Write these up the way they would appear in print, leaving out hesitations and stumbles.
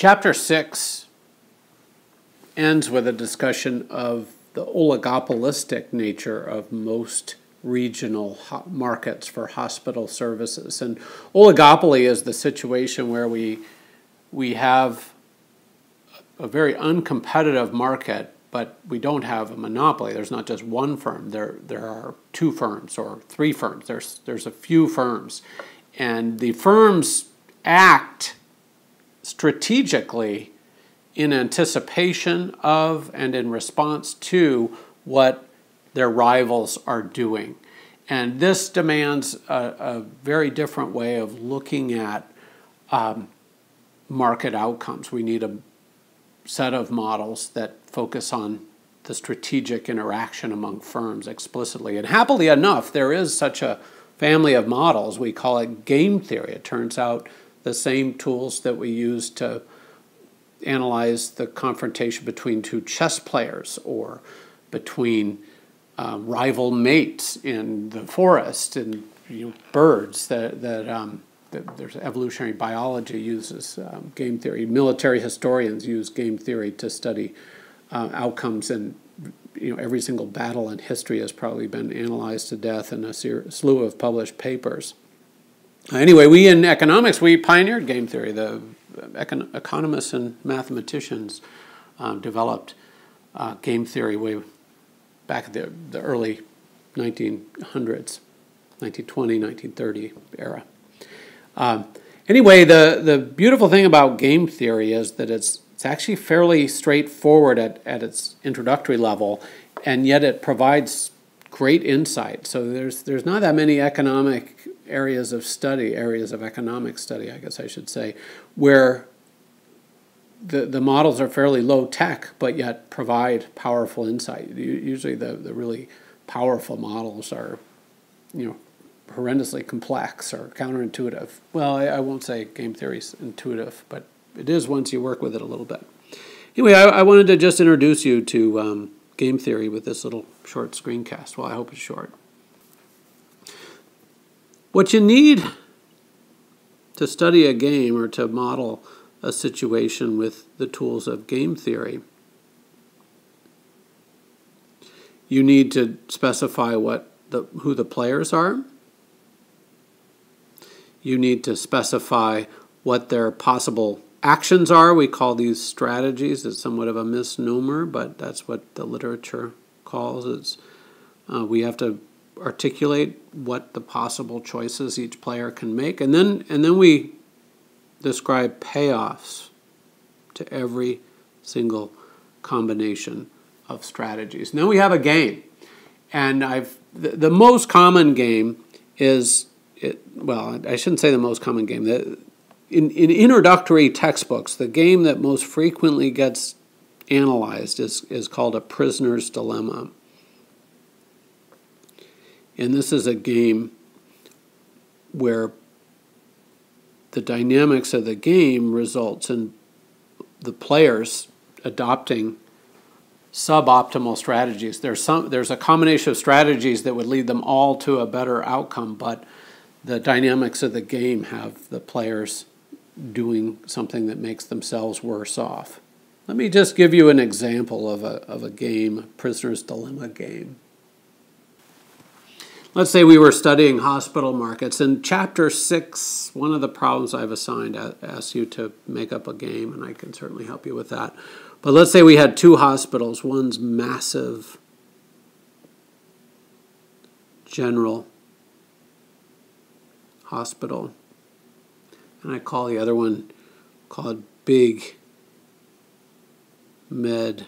Chapter 6 ends with a discussion of the oligopolistic nature of most regional markets for hospital services. And oligopoly is the situation where we have a very uncompetitive market, but we don't have a monopoly. There's not just one firm. There are two firms or three firms. There's a few firms. And the firms act strategically in anticipation of and in response to what their rivals are doing. And this demands a very different way of looking at market outcomes. We need a set of models that focus on the strategic interaction among firms explicitly. And happily enough, there is such a family of models. We call it game theory. It turns out the same tools that we use to analyze the confrontation between two chess players or between rival mates in the forest and birds that there's evolutionary biology uses game theory. Military historians use game theory to study outcomes, and every single battle in history has probably been analyzed to death in a slew of published papers. Anyway, we in economics, we pioneered game theory. The economists and mathematicians developed game theory way back at the early 1900s, 1920, 1930 era. Anyway, the beautiful thing about game theory is that it's actually fairly straightforward at its introductory level, and yet it provides great insight. So there's not that many economic areas of economic study, I guess I should say, where the models are fairly low tech, but yet provide powerful insight. Usually the really powerful models are, horrendously complex or counterintuitive. Well, I won't say game theory is intuitive, but it is once you work with it a little bit. Anyway, I wanted to just introduce you to game theory with this little short screencast. Well, I hope it's short. What you need to study a game or to model a situation with the tools of game theory, you need to specify who the players are. You need to specify what their possible actions are. We call these strategies. It's somewhat of a misnomer, but that's what the literature calls it. We have to articulate what the possible choices each player can make, and then we describe payoffs to every single combination of strategies. And then we have a game, and the most common game is I shouldn't say the most common game. In introductory textbooks, the game that most frequently gets analyzed is called a prisoner's dilemma. And this is a game where the dynamics of the game results in the players adopting suboptimal strategies. There's a combination of strategies that would lead them all to a better outcome, but the dynamics of the game have the players doing something that makes themselves worse off. Let me just give you an example of a game, a prisoner's dilemma game. Let's say we were studying hospital markets. In Chapter 6, one of the problems I've assigned asks you to make up a game, and I can certainly help you with that. But let's say we had two hospitals. One's massive general hospital, and I call the other one called Big Med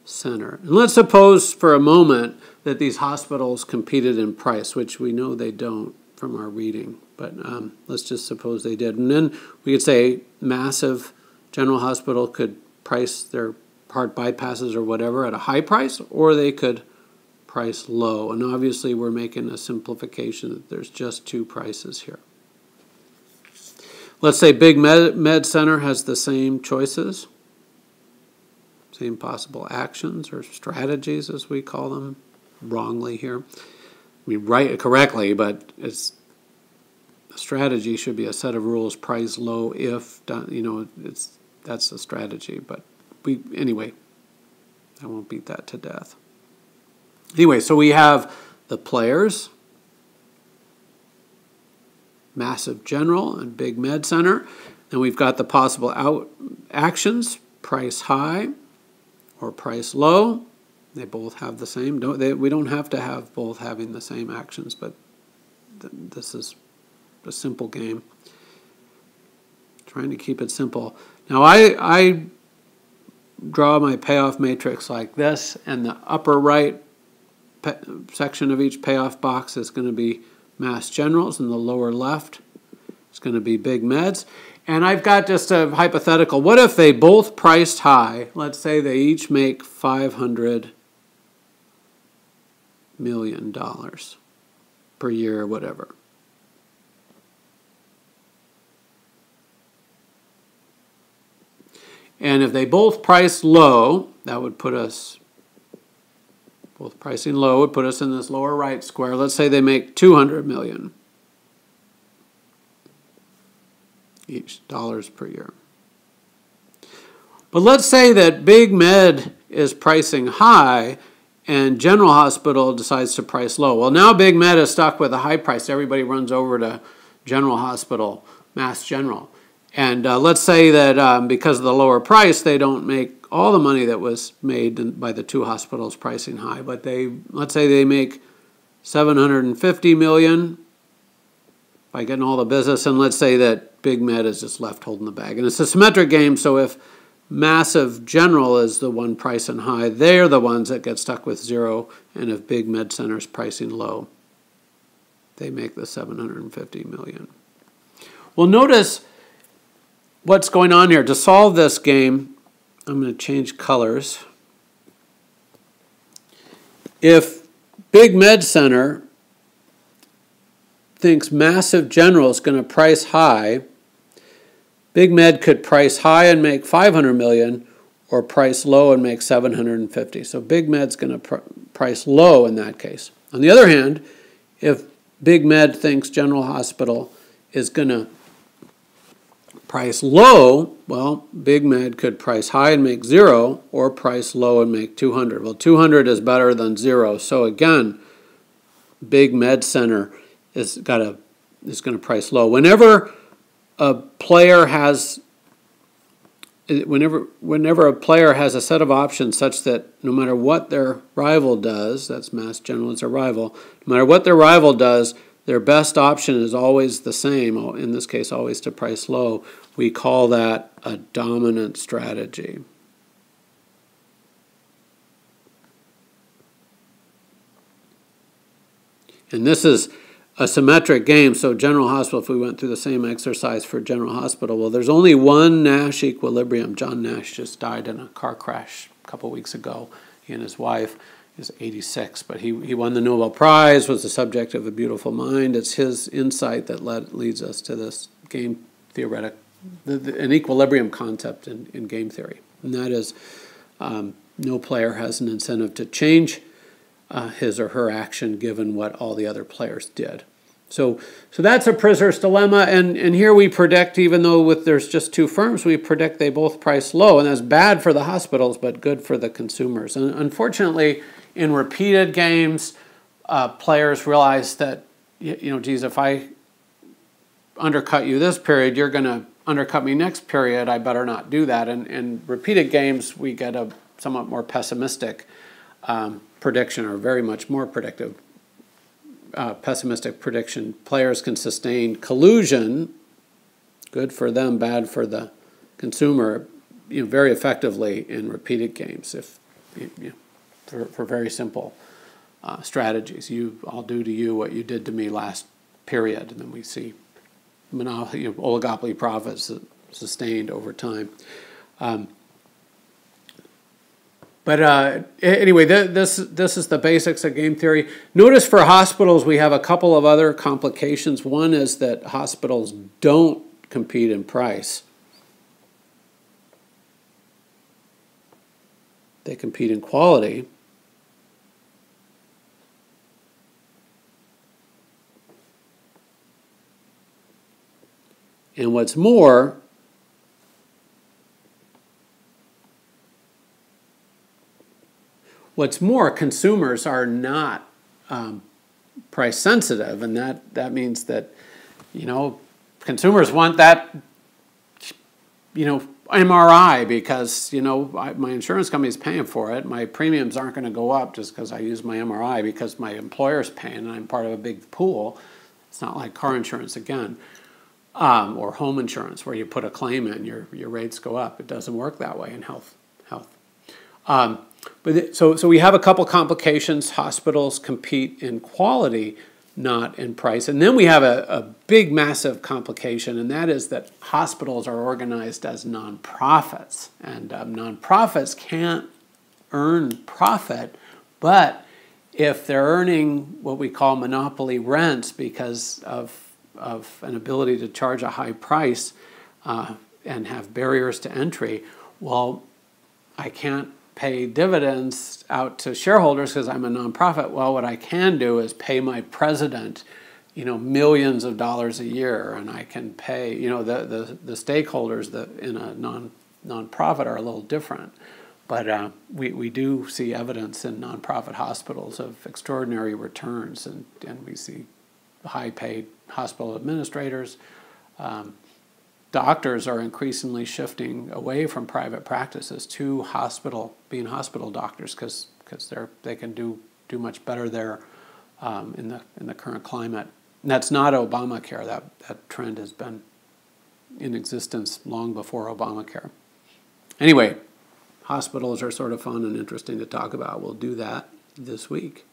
Center. And let's suppose for a moment that these hospitals competed in price, which we know they don't from our reading, but let's just suppose they did. And then we could say massive general hospital could price their heart bypasses or whatever at a high price, or they could price low. And obviously we're making a simplification that there's just two prices here. Let's say Big Med Center has the same choices, same possible actions or strategies as we call them wrongly here. We write it correctly, but a strategy should be a set of rules priced low if, it's That's the strategy. But anyway, I won't beat that to death. Anyway, so we have the players, massive general and big med center. And we've got the possible actions, price high or price low. They both have the same. We don't have to have both having the same actions, but this is a simple game. Trying to keep it simple. Now I draw my payoff matrix like this, and the upper right section of each payoff box is going to be mass generals, and the lower left is going to be big meds. And I've got just a hypothetical. What if they both priced high? Let's say they each make $500 million per year or whatever. And if they both price low, that would put us, both pricing low would put us in this lower right square. Let's say they make $200 million each dollars per year. But let's say that Big Med is pricing high and General Hospital decides to price low. Well, now Big Med is stuck with a high price. Everybody runs over to General Hospital, Mass General. And let's say that because of the lower price, they don't make all the money that was made by the two hospitals pricing high. But let's say they make $750 million by getting all the business, and let's say that Big Med is just left holding the bag. And it's a symmetric game, so if Massive General is the one pricing high, they're the ones that get stuck with zero, and if Big Med Center is pricing low, they make the $750 million. Well, notice what's going on here. To solve this game, I'm going to change colors. If Big Med Center thinks Massive General is going to price high, Big Med could price high and make $500 million or price low and make $750. So Big Med's going to price low in that case. On the other hand, if Big Med thinks General Hospital is going to price low, well, Big Med could price high and make zero or price low and make 200. Well, 200 is better than zero. So again, Big Med Center is going to price low. Whenever a player has a set of options such that no matter what their rival does, that's Mass General is their rival, no matter what their rival does, their best option is always the same, in this case always to price low. We call that a dominant strategy. And this is a symmetric game, so General Hospital, if we went through the same exercise for General Hospital, well, there's only one Nash equilibrium. John Nash just died in a car crash a couple weeks ago. He and his wife, he was 86, but he won the Nobel Prize, was the subject of A Beautiful Mind. It's his insight that leads us to this game theoretic, an equilibrium concept in game theory. And that is no player has an incentive to change his or her action given what all the other players did. So that's a prisoner's dilemma, and here we predict, even though there's just two firms, we predict they both price low, and that's bad for the hospitals, but good for the consumers. And unfortunately, in repeated games, players realize that, geez, if I undercut you this period, you're going to undercut me next period, I better not do that. And in repeated games, we get a somewhat more pessimistic prediction, or very much more predictive, pessimistic prediction. Players can sustain collusion, good for them, bad for the consumer, very effectively in repeated games. For very simple strategies, I'll do to you what you did to me last period, and then we see oligopoly profits sustained over time. But anyway, this is the basics of game theory. Notice for hospitals we have a couple of other complications. One is that hospitals don't compete in price. They compete in quality. And what's more, What's more, consumers are not price sensitive, and that means that, consumers want that, MRI because, my insurance company is paying for it. My premiums aren't going to go up just because I use my MRI because my employer's paying and I'm part of a big pool. It's not like car insurance again, or home insurance where you put a claim in, your rates go up. It doesn't work that way in health. So we have a couple complications. Hospitals compete in quality, not in price. And then we have a big, massive complication, and that is that hospitals are organized as nonprofits. And nonprofits can't earn profit, but if they're earning what we call monopoly rents because of an ability to charge a high price and have barriers to entry, well, I can't pay dividends out to shareholders because I'm a nonprofit. Well, what I can do is pay my president, millions of dollars a year, and I can pay, the stakeholders in a nonprofit are a little different. But we do see evidence in nonprofit hospitals of extraordinary returns, and we see high-paid hospital administrators. Doctors are increasingly shifting away from private practices to being hospital doctors because they can do much better there in the current climate. And that's not Obamacare. That trend has been in existence long before Obamacare. Anyway, hospitals are sort of fun and interesting to talk about. We'll do that this week.